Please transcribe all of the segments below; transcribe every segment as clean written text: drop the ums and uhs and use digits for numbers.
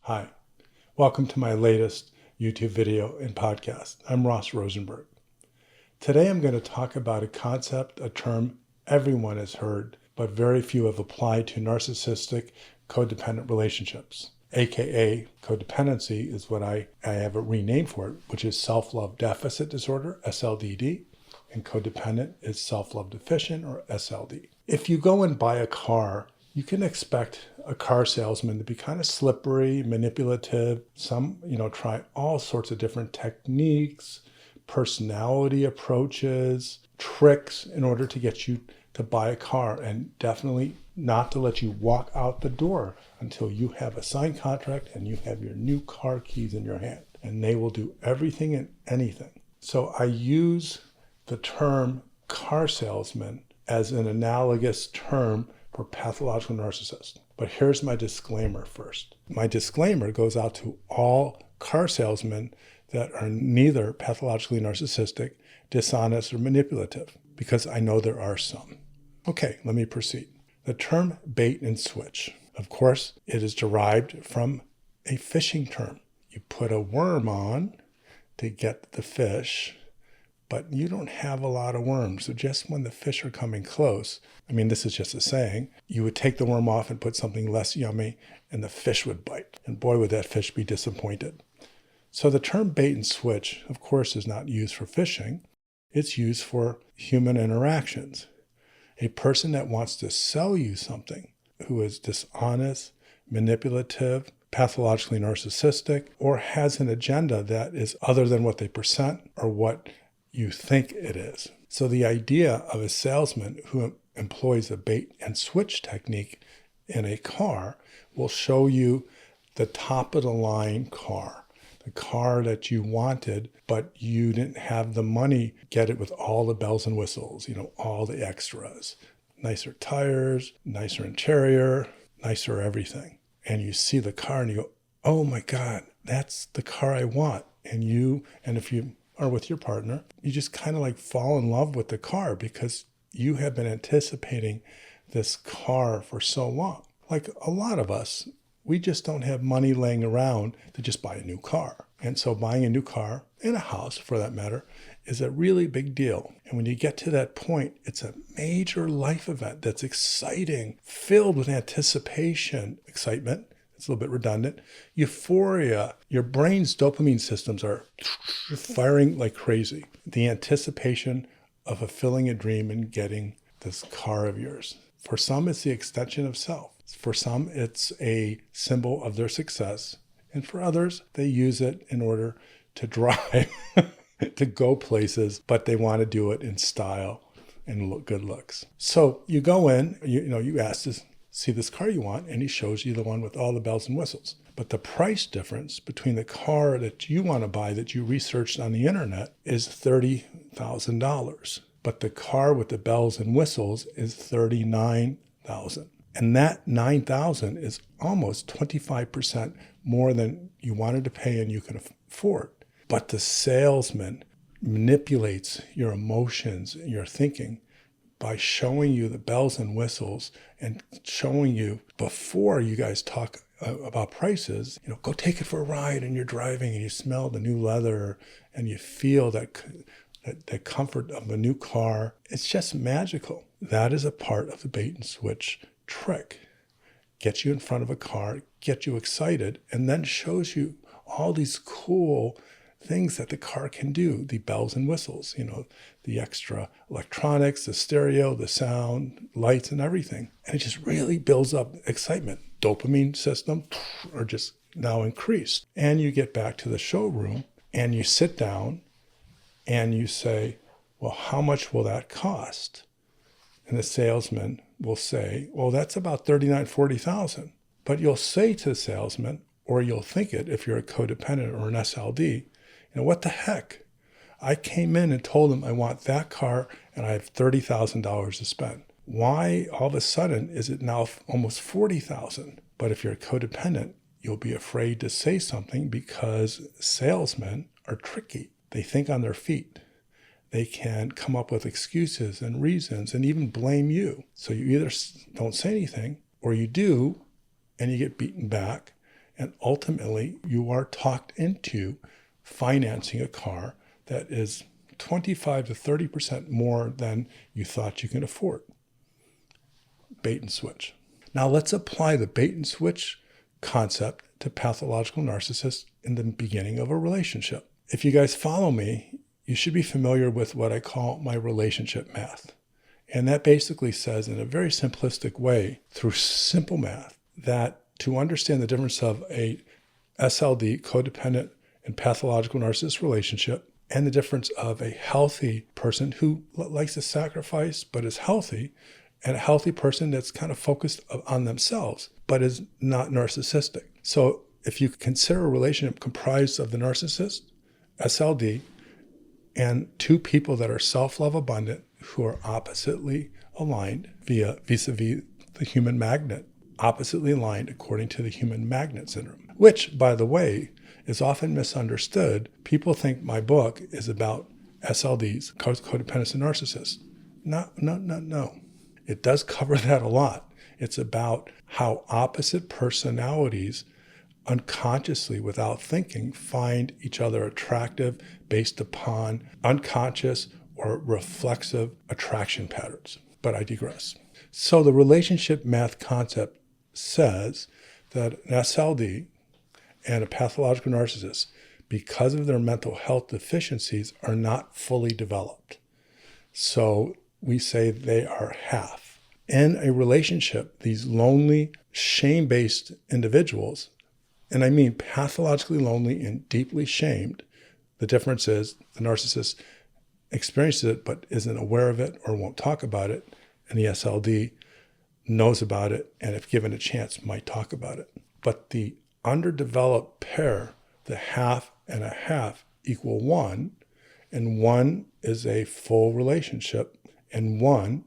Hi, welcome to my latest YouTube video and podcast. I'm Rosenberg. Today I'm going to talk about a concept, a term everyone has heard, but very few have applied to narcissistic codependent relationships. AKA codependency is what I have a rename for it, which is self-love deficit disorder, SLDD, and codependent is self-love deficient, or SLD. If you go and buy a car, you can expect a car salesman to be kind of slippery, manipulative. Some, try all sorts of different techniques, personality approaches, tricks in order to get you to buy a car, and definitely not to let you walk out the door until you have a signed contract and you have your new car keys in your hand. And they will do everything and anything. So I use the term car salesman as an analogous term for pathological narcissist. But here's my disclaimer first. My disclaimer goes out to all car salesmen that are neither pathologically narcissistic, dishonest, or manipulative, because I know there are some. Okay, let me proceed. The term bait and switch, of course, it is derived from a fishing term. You put a worm on to get the fish, but you don't have a lot of worms. So just when the fish are coming close, this is just a saying, you would take the worm off and put something less yummy and the fish would bite. And boy, would that fish be disappointed. So the term bait and switch, of course, is not used for fishing. It's used for human interactions. A person that wants to sell you something, who is dishonest, manipulative, pathologically narcissistic, or has an agenda that is other than what they present or what you think it is. So the idea of a salesman who employs a bait and switch technique in a car will show you the top of the line car, the car that you wanted, but you didn't have the money, get it with all the bells and whistles, all the extras, nicer tires, nicer interior, nicer everything. And you see the car and you go, oh my God, that's the car I want. And if you are with your partner, you just kind of fall in love with the car because you have been anticipating this car for so long. Like a lot of us, we just don't have money laying around to just buy a new car. And so buying a new car, and a house for that matter, is a really big deal. And when you get to that point, it's a major life event that's exciting, filled with anticipation, excitement. It's a little bit redundant. Euphoria. Your brain's dopamine systems are firing like crazy. The anticipation of fulfilling a dream and getting this car of yours. For some, it's the extension of self. For some, it's a symbol of their success. And for others, they use it in order to drive, to go places, but they want to do it in style and good looks. So you go in, you ask to see this car you want, and he shows you the one with all the bells and whistles. But the price difference between the car that you want to buy that you researched on the internet is $30,000. But the car with the bells and whistles is $39,000. And that $9,000 is almost 25% more than you wanted to pay and you can afford. But the salesman manipulates your emotions, your thinking, by showing you the bells and whistles and showing you before you guys talk about prices, go take it for a ride and you're driving and you smell the new leather and you feel that comfort of a new car. It's just magical. That is a part of the bait and switch trick. Get you in front of a car, get you excited, and then shows you all these cool things that the car can do, the bells and whistles, the extra electronics, the stereo, the sound, lights, and everything. And it just really builds up excitement. Dopamine system are just now increased. And you get back to the showroom and you sit down and you say, well, how much will that cost? And the salesman will say, well, that's about $39,000, $40,000. But you'll say to the salesman, or you'll think it if you're a codependent or an SLD, what the heck? I came in and told him I want that car and I have $30,000 to spend. Why all of a sudden is it now almost $40,000? But if you're a codependent, you'll be afraid to say something because salesmen are tricky. They think on their feet. They can come up with excuses and reasons and even blame you. So you either don't say anything or you do and you get beaten back And ultimately, you are talked into financing a car that is 25 to 30% more than you thought you can afford. Bait and switch. Now let's apply the bait and switch concept to pathological narcissists in the beginning of a relationship. If you guys follow me, you should be familiar with what I call my relationship math. And that basically says in a very simplistic way, through simple math, that to understand the difference of a SLD, codependent and pathological narcissist relationship, and the difference of a healthy person who likes to sacrifice but is healthy, and a healthy person that's kind of focused on themselves but is not narcissistic. So if you consider a relationship comprised of the narcissist, SLD, and two people that are self-love abundant who are oppositely aligned vis-a-vis the human magnet, oppositely aligned according to the human magnet syndrome, which, by the way, is often misunderstood. People think my book is about SLDs, codependents and narcissists. No. It does cover that a lot. It's about how opposite personalities unconsciously, without thinking, find each other attractive based upon unconscious or reflexive attraction patterns. But I digress. So the relationship math concept says that an SLD and a pathological narcissist, because of their mental health deficiencies, are not fully developed. So we say they are half. In a relationship, these lonely, shame-based individuals, and I mean pathologically lonely and deeply shamed, the difference is the narcissist experiences it but isn't aware of it or won't talk about it, and the SLD knows about it and if given a chance might talk about it. But the underdeveloped pair, the half and a half, equal one, and one is a full relationship and one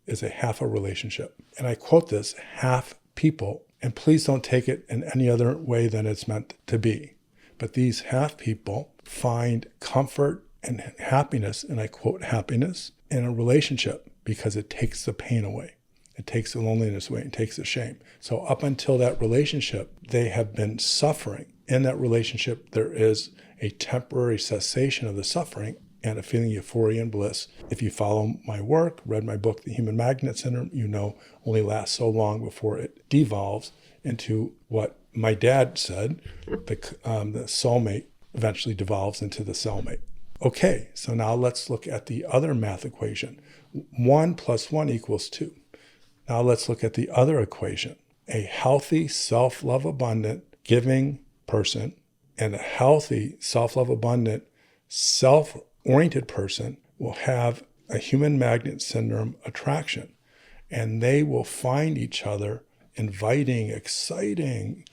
is a half a relationship. And I quote this, half people, and please don't take it in any other way than it's meant to be. But these half people find comfort and happiness, and I quote happiness, in a relationship because it takes the pain away. It takes the loneliness away. It takes the shame. So up until that relationship, they have been suffering. In that relationship, there is a temporary cessation of the suffering and a feeling of euphoria and bliss. If you follow my work, read my book, The Human Magnet Syndrome, you know only lasts so long before it devolves into what my dad said, the soulmate eventually devolves into the cellmate. Okay, so now let's look at the other math equation. 1 + 1 = 2. Now let's look at the other equation. A healthy, self-love abundant, giving person and a healthy, self-love abundant, self-oriented person will have a human magnet syndrome attraction, and they will find each other inviting, exciting,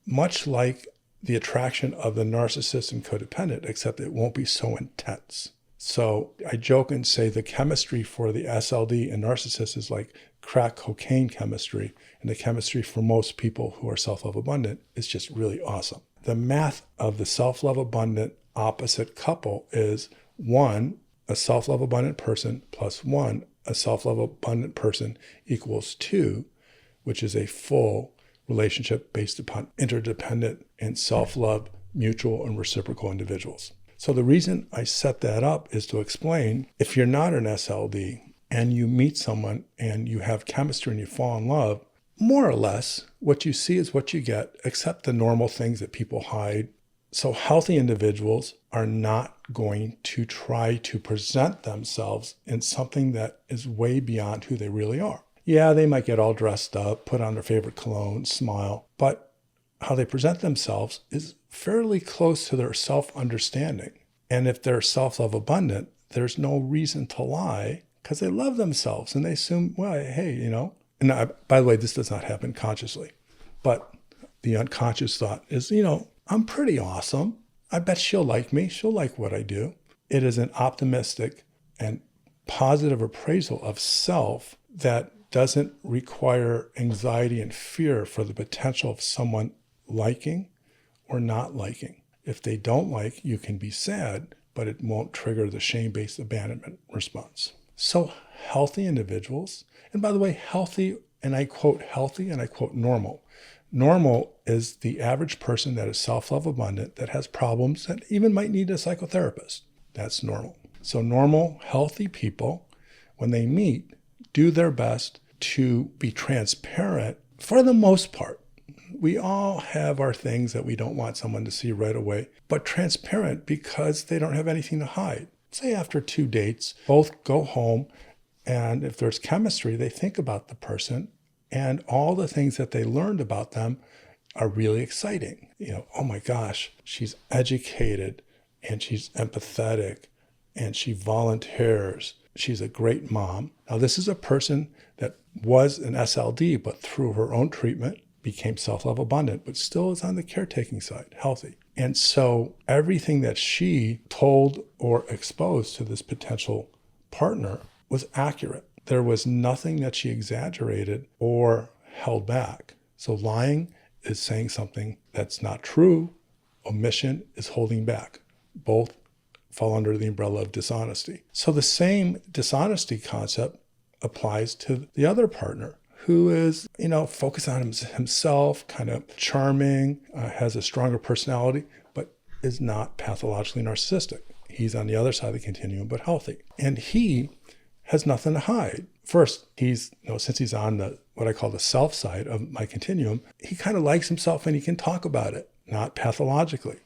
much like the attraction of the narcissist and codependent, except it won't be so intense. So I joke and say the chemistry for the SLD and narcissist is like crack cocaine chemistry, and the chemistry for most people who are self-love abundant is just really awesome. The math of the self-love abundant opposite couple is 1, a self-love abundant person, plus 1, a self-love abundant person equals 2, which is a full relationship based upon interdependent and self-love, mutual and reciprocal individuals. So the reason I set that up is to explain, if you're not an SLD and you meet someone and you have chemistry and you fall in love, more or less what you see is what you get, except the normal things that people hide. So healthy individuals are not going to try to present themselves in something that is way beyond who they really are. Yeah, they might get all dressed up, put on their favorite cologne, smile, but how they present themselves is fairly close to their self-understanding. And if they're self-love abundant, there's no reason to lie because they love themselves and they assume, well, hey, you know. And by the way, this does not happen consciously, but the unconscious thought is, you know, I'm pretty awesome. I bet she'll like me. She'll like what I do. It is an optimistic and positive appraisal of self that doesn't require anxiety and fear for the potential of someone liking or not liking. If they don't like, you can be sad, but it won't trigger the shame-based abandonment response. So healthy individuals, and by the way, healthy, and I quote healthy and I quote normal. Normal is the average person that is self-love abundant that has problems that even might need a psychotherapist. That's normal. So normal, healthy people, when they meet, do their best to be transparent for the most part. We all have our things that we don't want someone to see right away, but transparent because they don't have anything to hide. Say after 2 dates, both go home, and if there's chemistry, they think about the person, and all the things that they learned about them are really exciting. Oh my gosh, she's educated, and she's empathetic, and she volunteers. She's a great mom. Now, this is a person that was an SLD, but through her own treatment, became self-love abundant, but still is on the caretaking side, healthy. And so everything that she told or exposed to this potential partner was accurate. There was nothing that she exaggerated or held back. So lying is saying something that's not true. Omission is holding back. Both fall under the umbrella of dishonesty. So the same dishonesty concept applies to the other partner, who is, focused on himself, kind of charming, has a stronger personality, but is not pathologically narcissistic. He's on the other side of the continuum, but healthy. And he has nothing to hide. First, since he's on what I call the self side of my continuum, he kind of likes himself and he can talk about it, not pathologically.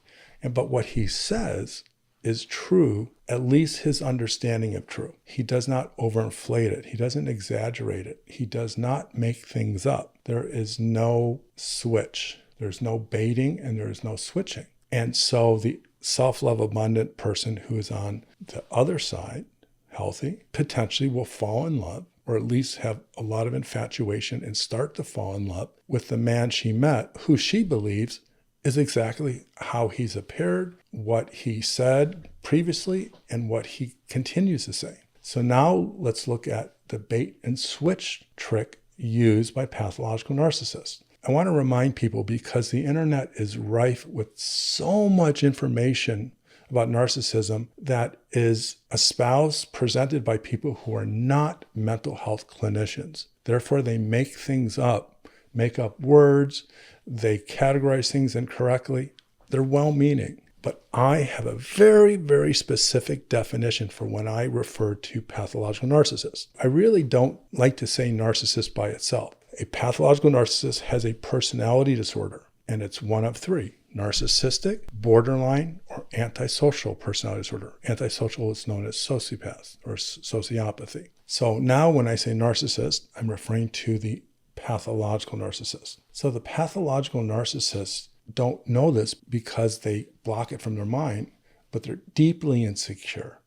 But what he says is true, at least his understanding of true. He does not overinflate it. He doesn't exaggerate it. He does not make things up. There is no switch. There's no baiting and there is no switching. And so the self-love abundant person who is on the other side, healthy, potentially will fall in love, or at least have a lot of infatuation and start to fall in love with the man she met, who she believes is exactly how he's appeared, what he said previously, and what he continues to say. So now let's look at the bait and switch trick used by pathological narcissists. I want to remind people, because the internet is rife with so much information about narcissism that is espoused, presented by people who are not mental health clinicians. Therefore, they make things up, make up words, they categorize things incorrectly. They're well-meaning, but I have a very, very specific definition for when I refer to pathological narcissists. I really don't like to say narcissist by itself. A pathological narcissist has a personality disorder, and it's one of 3: narcissistic, borderline, or antisocial personality disorder. Antisocial is known as sociopath or sociopathy. So now when I say narcissist, I'm referring to the pathological narcissist. So the pathological narcissists don't know this because they block it from their mind, but they're deeply insecure.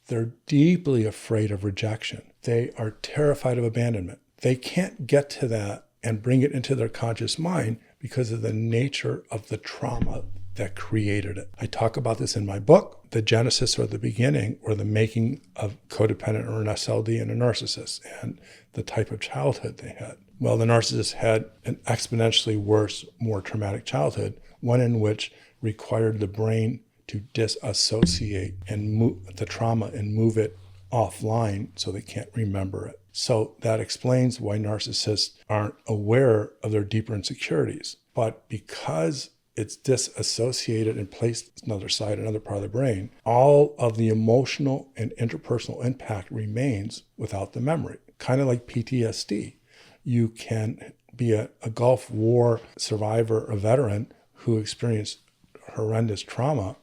They're deeply afraid of rejection. They are terrified of abandonment. They can't get to that and bring it into their conscious mind because of the nature of the trauma that created it. I talk about this in my book, The Genesis or the Beginning, or the making of codependent or an SLD and a narcissist, and the type of childhood they had. Well, the narcissist had an exponentially worse, more traumatic childhood, one in which required the brain to disassociate and move the trauma and move it offline so they can't remember it. So that explains why narcissists aren't aware of their deeper insecurities. But because it's disassociated and placed another side, another part of the brain, all of the emotional and interpersonal impact remains without the memory. Kind of like PTSD. You can be a Gulf War survivor, a veteran who experienced horrendous trauma.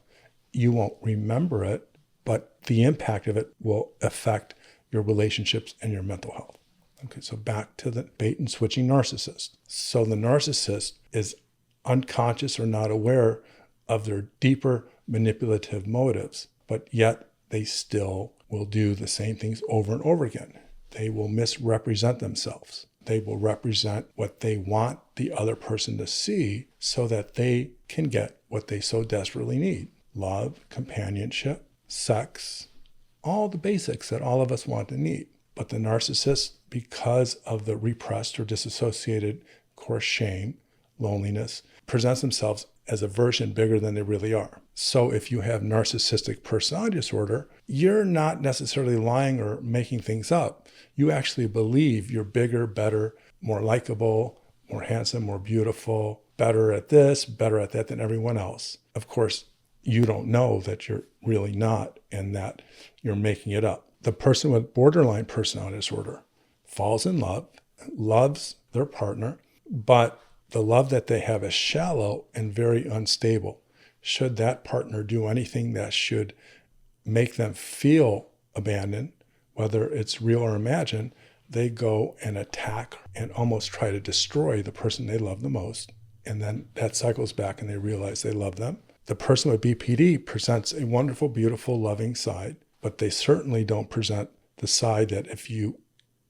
You won't remember it, but the impact of it will affect your relationships and your mental health. Okay, so back to the bait and switching narcissist. So the narcissist is unconscious or not aware of their deeper manipulative motives, but yet they still will do the same things over and over again. They will misrepresent themselves. They will represent what they want the other person to see so that they can get what they so desperately need: love, companionship, sex, all the basics that all of us want and need. But the narcissist, because of the repressed or disassociated core shame, loneliness, presents themselves as a version bigger than they really are. So if you have narcissistic personality disorder, you're not necessarily lying or making things up. You actually believe you're bigger, better, more likable, more handsome, more beautiful, better at this, better at that than everyone else. Of course, you don't know that you're really not and that you're making it up. The person with borderline personality disorder falls in love, loves their partner, but the love that they have is shallow and very unstable. Should that partner do anything that should make them feel abandoned, whether it's real or imagined, they go and attack and almost try to destroy the person they love the most. And then that cycles back and they realize they love them. The person with BPD presents a wonderful, beautiful, loving side, but they certainly don't present the side that if you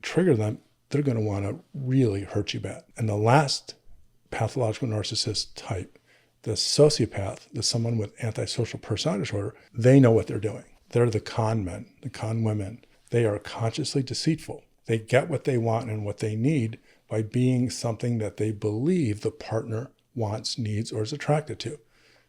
trigger them, they're going to want to really hurt you bad. And the last pathological narcissist type, the sociopath, the someone with antisocial personality disorder, they know what they're doing. They're the con men, the con women. They are consciously deceitful. They get what they want and what they need by being something that they believe the partner wants, needs, or is attracted to.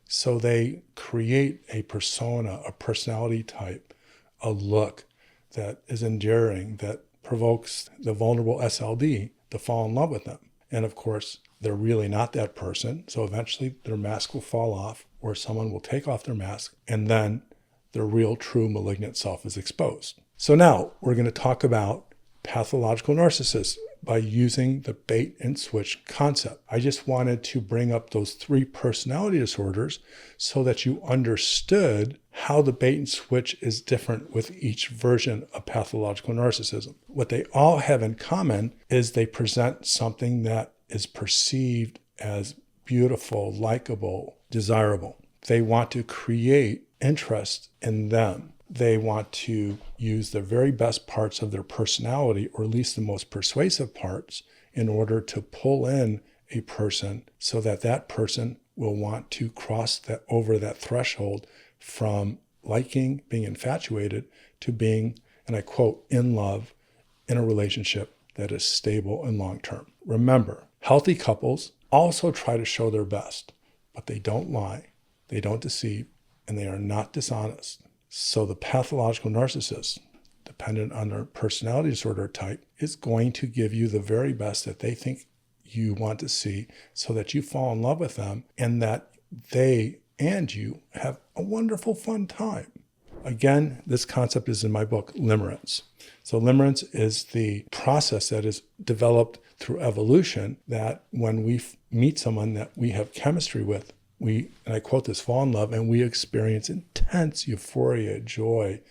So they create a persona, a personality type, a look that is endearing, that provokes the vulnerable SLD to fall in love with them. And of course, they're really not that person. So eventually their mask will fall off, or someone will take off their mask, and then their real, true, malignant self is exposed. So now we're going to talk about pathological narcissists by using the bait and switch concept. I just wanted to bring up those 3 personality disorders so that you understood how the bait and switch is different with each version of pathological narcissism. What they all have in common is they present something that is perceived as beautiful, likable, desirable. They want to create interest in them. They want to use the very best parts of their personality, or at least the most persuasive parts, in order to pull in a person so that that person will want to cross over that threshold from liking, being infatuated, to being, and I quote, in love in a relationship that is stable and long-term. Remember, healthy couples also try to show their best, but they don't lie, they don't deceive, and they are not dishonest. So the pathological narcissist, dependent on their personality disorder type, is going to give you the very best that they think you want to see so that you fall in love with them and that they and you have a wonderful, fun time. Again, this concept is in my book, Limerance. So Limerance is the process that is developed through evolution, that when we meet someone that we have chemistry with, we, and I quote this, fall in love, and we experience intense euphoria, joy.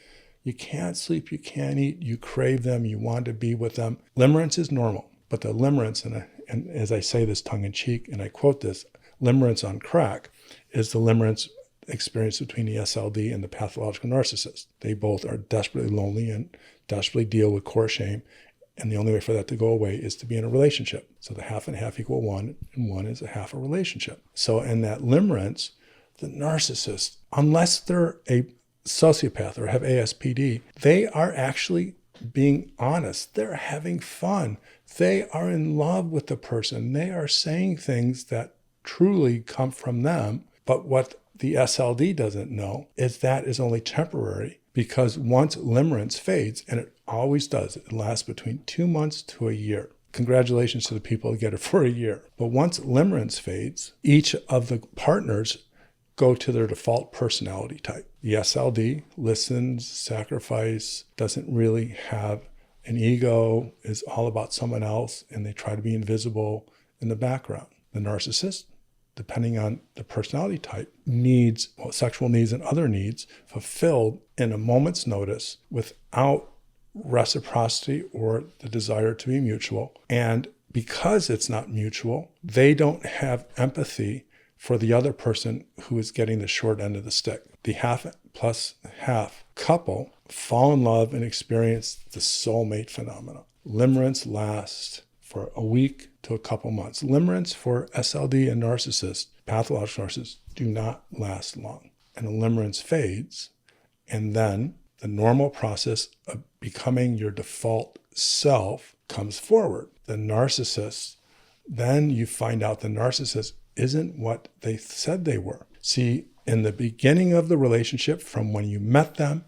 You can't sleep, you can't eat, you crave them, you want to be with them. Limerance is normal, but the limerance, and as I say this tongue in cheek, and I quote this, limerance on crack is the limerance experience between the SLD and the pathological narcissist. They both are desperately lonely and desperately deal with core shame. And the only way for that to go away is to be in a relationship. So the half and half equal 1, and 1 is a half a relationship. So in that limerance, the narcissist, unless they're a sociopath or have ASPD, they are actually being honest. They're having fun. They are in love with the person. They are saying things that truly come from them. But what the SLD doesn't know is that is only temporary, because once limerance fades, and it always does, it lasts between 2 months to a year. Congratulations to the people who get it for a year. But once limerance fades, each of the partners go to their default personality type. The SLD listens, sacrifice, doesn't really have an ego, is all about someone else, and they try to be invisible in the background. The narcissist, depending on the personality type, needs, sexual needs and other needs fulfilled in a moment's notice without reciprocity or the desire to be mutual. And because it's not mutual, they don't have empathy for the other person who is getting the short end of the stick. The half plus half couple fall in love and experience the soulmate phenomenon. Limerance lasts for a week to a couple months. Limerance for SLD and narcissists, pathological narcissists, do not last long. And the limerance fades, and then the normal process of becoming your default self comes forward. The narcissist, then you find out the narcissist isn't what they said they were. See, in the beginning of the relationship, from when you met them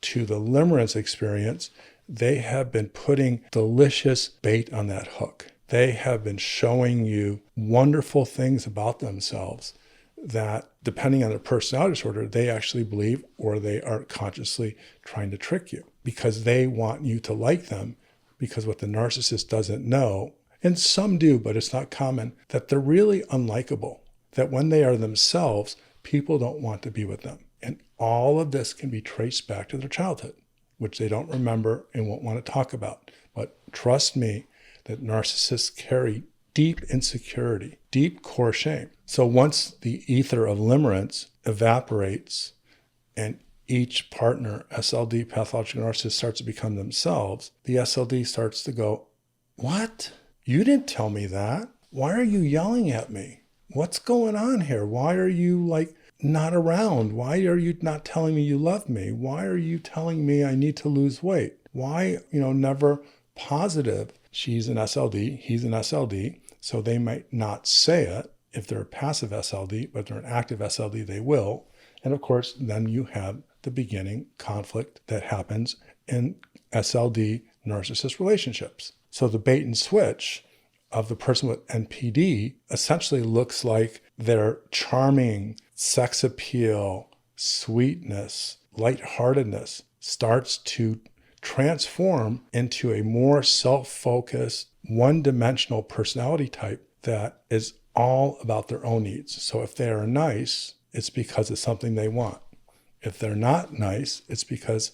to the limerance experience, they have been putting delicious bait on that hook. They have been showing you wonderful things about themselves that, depending on their personality disorder, they actually believe, or they are consciously trying to trick you because they want you to like them. Because what the narcissist doesn't know, and some do, but it's not common, that they're really unlikable, that when they are themselves, people don't want to be with them. And all of this can be traced back to their childhood, which they don't remember and won't want to talk about. But trust me that narcissists carry deep insecurity, deep core shame. So once the ether of limerence evaporates and each partner, SLD, pathological narcissist, starts to become themselves, the SLD starts to go, what? You didn't tell me that. Why are you yelling at me? What's going on here? Why are you not around? Why are you not telling me you love me? Why are you telling me I need to lose weight? Why, never positive? She's an SLD, he's an SLD, so they might not say it if they're a passive SLD, but if they're an active SLD, they will. And of course, then you have the beginning conflict that happens in SLD narcissist relationships. So the bait and switch of the person with NPD essentially looks like their charming sex appeal, sweetness, lightheartedness starts to transform into a more self-focused, one-dimensional personality type that is all about their own needs. So if they are nice, it's because it's something they want. If they're not nice, it's because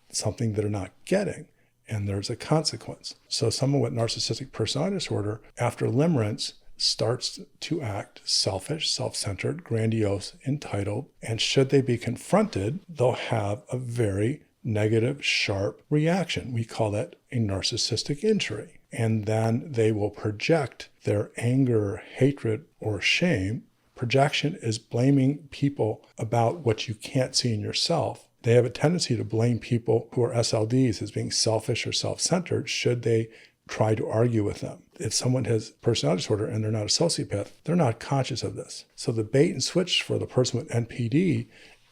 it's something they're not getting, and there's a consequence. So someone with narcissistic personality disorder, after limerence, starts to act selfish, self-centered, grandiose, entitled, and should they be confronted, they'll have a very negative, sharp reaction. We call that a narcissistic injury. And then they will project their anger, hatred, or shame. Projection is blaming people about what you can't see in yourself. They have a tendency to blame people who are SLDs as being selfish or self-centered should they try to argue with them. If someone has personality disorder and they're not a sociopath, they're not conscious of this. So the bait and switch for the person with NPD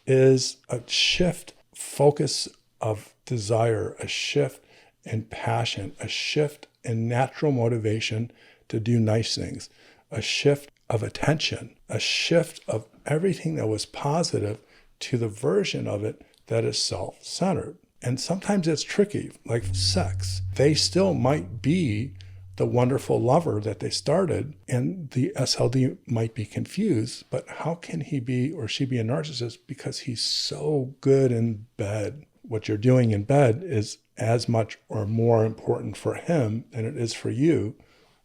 is a shift focus of desire, a shift in passion, a shift in natural motivation to do nice things, a shift of attention, a shift of everything that was positive to the version of it that is self-centered. And sometimes it's tricky, like sex. They still might be the wonderful lover that they started, and the SLD might be confused, but how can he be or she be a narcissist? Because he's so good in bed. What you're doing in bed is as much or more important for him than it is for you.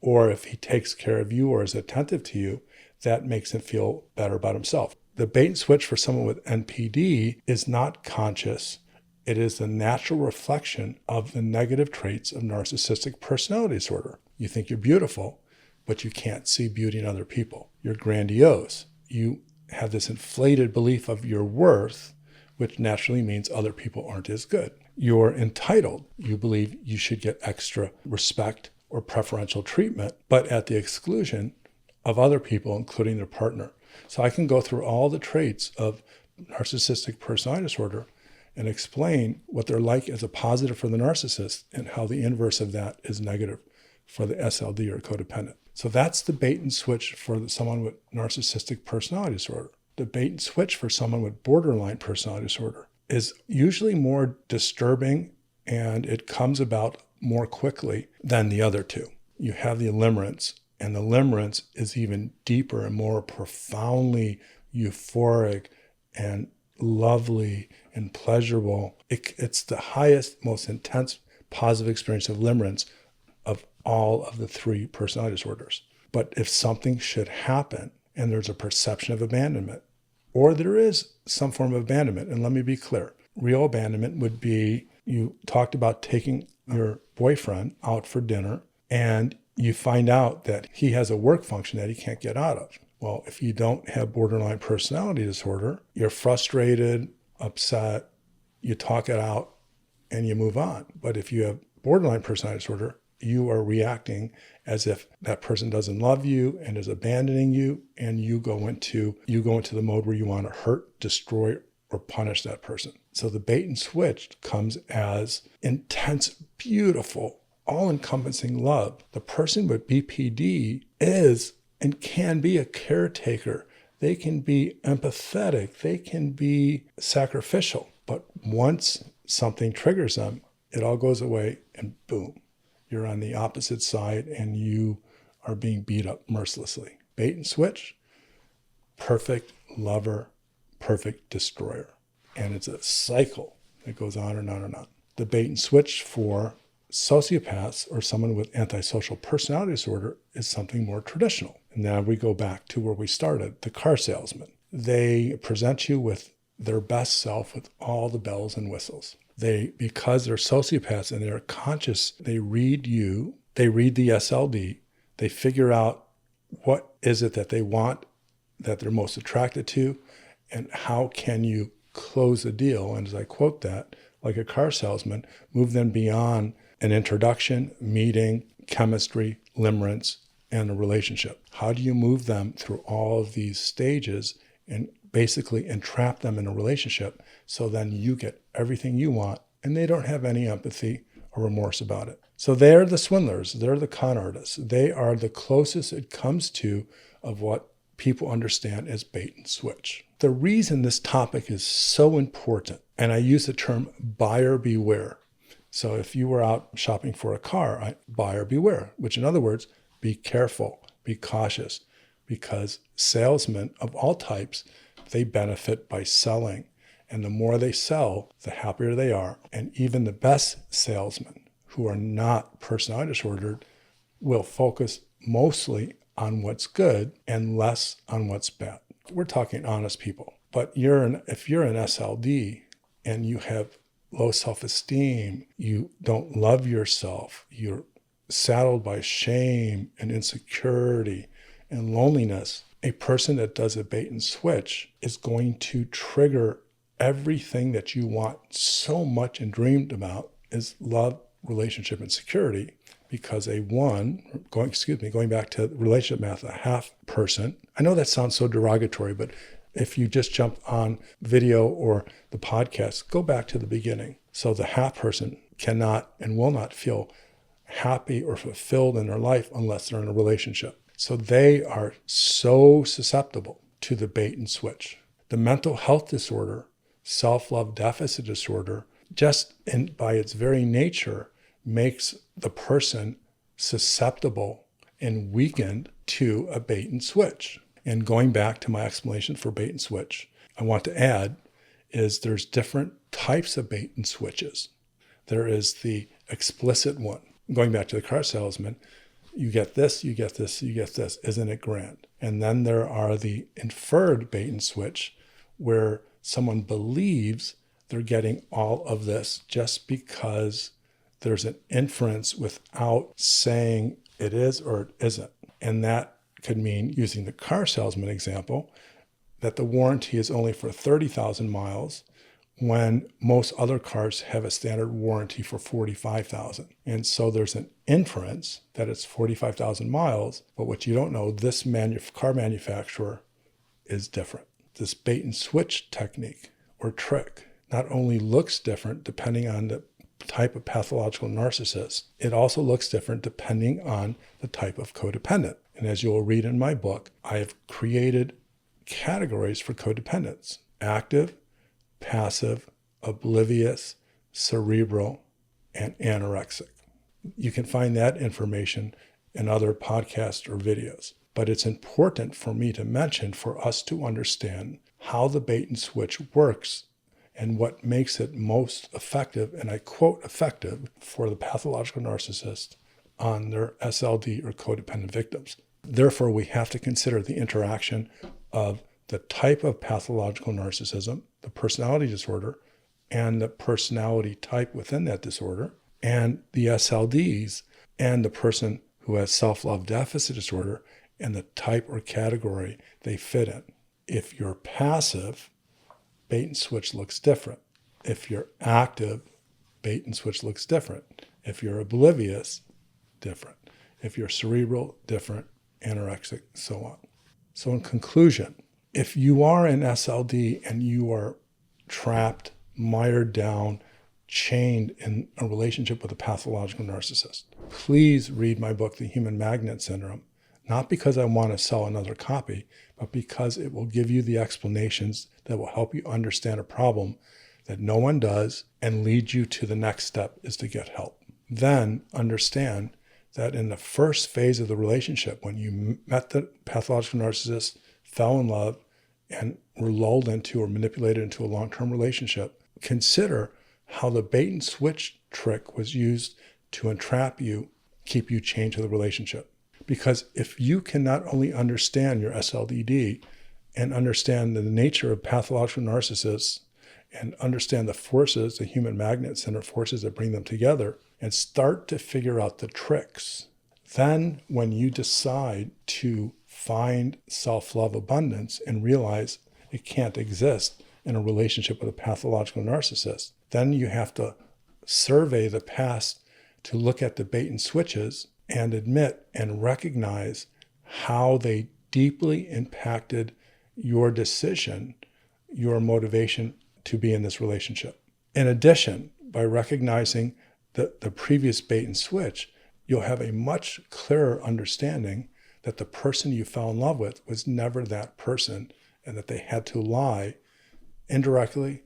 Or if he takes care of you or is attentive to you, that makes him feel better about himself. The bait and switch for someone with NPD is not conscious. It is the natural reflection of the negative traits of narcissistic personality disorder. You think you're beautiful, but you can't see beauty in other people. You're grandiose. You have this inflated belief of your worth, which naturally means other people aren't as good. You're entitled. You believe you should get extra respect or preferential treatment, but at the exclusion of other people, including their partner. So I can go through all the traits of narcissistic personality disorder and explain what they're like as a positive for the narcissist and how the inverse of that is negative for the SLD or codependent. So that's the bait and switch for someone with narcissistic personality disorder. The bait and switch for someone with borderline personality disorder is usually more disturbing, and it comes about more quickly than the other two. You have the limerence, and the limerence is even deeper and more profoundly euphoric and lovely and pleasurable. It's the highest, most intense positive experience of limerence of all of the three personality disorders. But if something should happen and there's a perception of abandonment, or there is some form of abandonment, and let me be clear, real abandonment would be you talked about taking your boyfriend out for dinner and you find out that he has a work function that he can't get out of. Well, if you don't have borderline personality disorder, you're frustrated, upset, you talk it out, and you move on. But if you have borderline personality disorder, you are reacting as if that person doesn't love you and is abandoning you, and you go into the mode where you want to hurt, destroy, or punish that person. So the bait and switch comes as intense, beautiful, all-encompassing love. The person with BPD is and can be a caretaker. They can be empathetic. They can be sacrificial. But once something triggers them, it all goes away and boom, you're on the opposite side and you are being beat up mercilessly. Bait and switch, perfect lover, perfect destroyer. And it's a cycle that goes on and on and on. The bait and switch for sociopaths or someone with antisocial personality disorder is something more traditional. And now we go back to where we started, the car salesman. They present you with their best self with all the bells and whistles. Because they're sociopaths and they're conscious, they read you, they read the SLD, they figure out what is it that they want, that they're most attracted to, and how can you close the deal. And as I quote that, like a car salesman, move them beyond an introduction, meeting, chemistry, limerance, and a relationship. How do you move them through all of these stages and basically entrap them in a relationship so then you get everything you want and they don't have any empathy or remorse about it? So they're the swindlers. They're the con artists. They are the closest it comes to of what people understand as bait and switch. The reason this topic is so important, and I use the term buyer beware. So if you were out shopping for a car, buyer beware, which in other words, be careful, be cautious, because salesmen of all types, they benefit by selling. And the more they sell, the happier they are. And even the best salesmen who are not personality disordered will focus mostly on what's good and less on what's bad. We're talking honest people. But if you're an SLD and you have low self-esteem, you don't love yourself, you're saddled by shame and insecurity and loneliness, a person that does a bait and switch is going to trigger everything that you want so much and dreamed about is love, relationship, and security. Because going back to relationship math, a half person, I know that sounds so derogatory, but if you just jump on video or the podcast, go back to the beginning. So the half person cannot and will not feel happy or fulfilled in their life unless they're in a relationship. So they are so susceptible to the bait and switch. The mental health disorder, self-love deficit disorder, by its very nature, makes the person susceptible and weakened to a bait and switch. And going back to my explanation for bait and switch, I want to add is there's different types of bait and switches. There is the explicit one. Going back to the car salesman, you get this, you get this, you get this. Isn't it grand? And then there are the inferred bait and switch where someone believes they're getting all of this just because there's an inference without saying it is or it isn't. And that could mean, using the car salesman example, that the warranty is only for 30,000 miles when most other cars have a standard warranty for 45,000. And so there's an inference that it's 45,000 miles, but what you don't know, this car manufacturer is different. This bait and switch technique or trick not only looks different depending on the type of pathological narcissist, it also looks different depending on the type of codependent. And as you'll read in my book, I have created categories for codependents: active, passive, oblivious, cerebral, and anorexic. You can find that information in other podcasts or videos. But it's important for me to mention for us to understand how the bait and switch works and what makes it most effective, and I quote effective, for the pathological narcissist on their SLD or codependent victims. Therefore, we have to consider the interaction of the type of pathological narcissism, the personality disorder, and the personality type within that disorder, and the SLDs, and the person who has self-love deficit disorder, and the type or category they fit in. If you're passive, bait and switch looks different. If you're active, bait and switch looks different. If you're oblivious, different. If you're cerebral, different. Anorexic, so on. So in conclusion, if you are in SLD and you are trapped, mired down, chained in a relationship with a pathological narcissist. Please read my book, The Human Magnet Syndrome, not because I want to sell another copy, but because it will give you the explanations that will help you understand a problem that no one does and lead you to the next step is to get help. Then understand that in the first phase of the relationship, when you met the pathological narcissist, fell in love, and were lulled into or manipulated into a long-term relationship, consider how the bait and switch trick was used to entrap you, keep you chained to the relationship. Because if you can not only understand your SLDD and understand the nature of pathological narcissists and understand the forces, the human magnet center forces that bring them together, and start to figure out the tricks, then when you decide to find self-love abundance and realize it can't exist in a relationship with a pathological narcissist, then you have to survey the past to look at the bait and switches and admit and recognize how they deeply impacted your decision, your motivation to be in this relationship. In addition, by recognizing the previous bait and switch, you'll have a much clearer understanding that the person you fell in love with was never that person, and that they had to lie indirectly,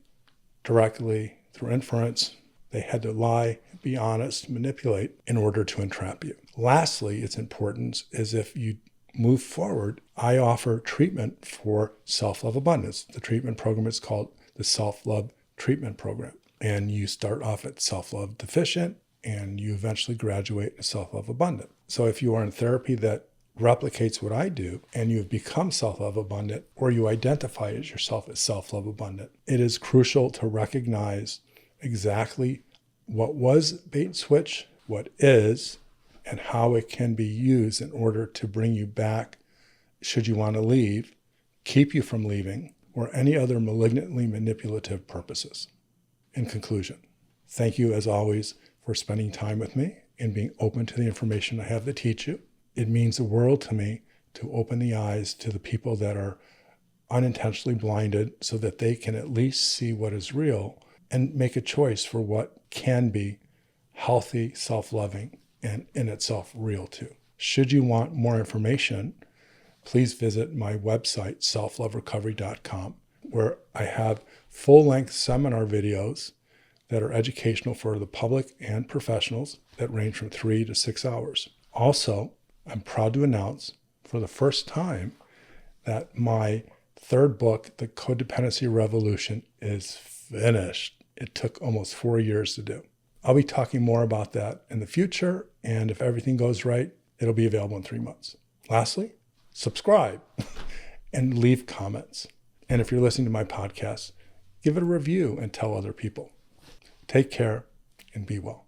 directly, through inference. They had to lie, be honest, manipulate in order to entrap you. Lastly, its importance is if you move forward, I offer treatment for self-love abundance. The treatment program is called the SelfLov Treatment Program. And you start off at self-love deficient, and you eventually graduate to self-love abundant. So if you are in therapy that replicates what I do, and you have become self-love abundant, or you identify as yourself as self-love abundant, it is crucial to recognize exactly what was bait and switch, what is, and how it can be used in order to bring you back should you want to leave, keep you from leaving, or any other malignantly manipulative purposes. In conclusion, thank you as always for spending time with me and being open to the information I have to teach you. It means the world to me to open the eyes to the people that are unintentionally blinded so that they can at least see what is real and make a choice for what can be healthy, self-loving, and in itself real too. Should you want more information, please visit my website, selfloverecovery.com, where I have full-length seminar videos that are educational for the public and professionals that range from 3 to 6 hours. Also, I'm proud to announce for the first time that my third book, The Codependency Revolution, is finished. It took almost 4 years to do. I'll be talking more about that in the future, and if everything goes right, it'll be available in 3 months. Lastly, subscribe and leave comments. And if you're listening to my podcast, give it a review and tell other people. Take care and be well.